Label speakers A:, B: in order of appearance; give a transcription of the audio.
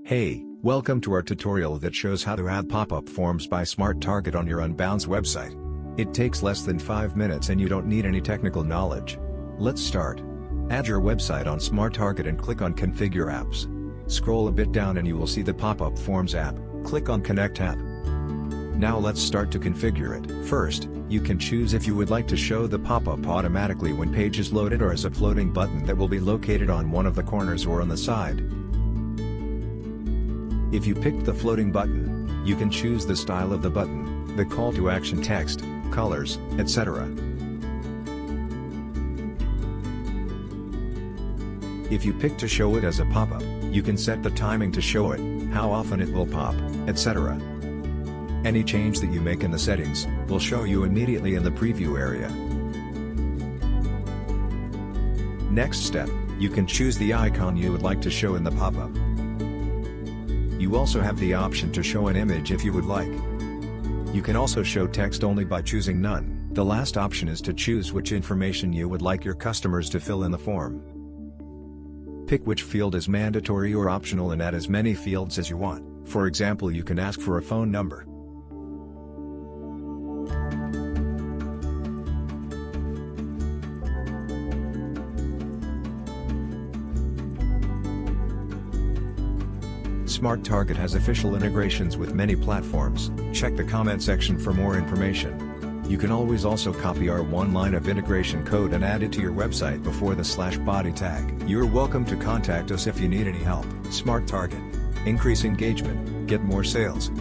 A: Hey, welcome to our tutorial that shows how to add Popup Forms by Smart Target on your Unbounce website. It takes less than 5 minutes and you don't need any technical knowledge. Let's start. Add your website on Smart Target and click on Configure Apps. Scroll a bit down and you will see the Popup Forms app. Click on Connect app. Now let's start to configure it. First, you can choose if you would like to show the pop-up automatically when page is loaded or as a floating button that will be located on one of the corners or on the side. If you picked the floating button, you can choose the style of the button, the call to action text, colors, etc. If you pick to show it as a pop-up, you can set the timing to show it, how often it will pop, etc. Any change that you make in the settings will show you immediately in the preview area. Next step, you can choose the icon you would like to show in the pop-up. You also have the option to show an image if you would like. You can also show text only by choosing none. The last option is to choose which information you would like your customers to fill in the form. Pick which field is mandatory or optional and add as many fields as you want. For example, you can ask for a phone number. Smart Target has official integrations with many platforms. Check the comment section for more information. You can always also copy our one line of integration code and add it to your website before the /body tag. You're welcome to contact us if you need any help. Smart Target. Increase engagement, get more sales.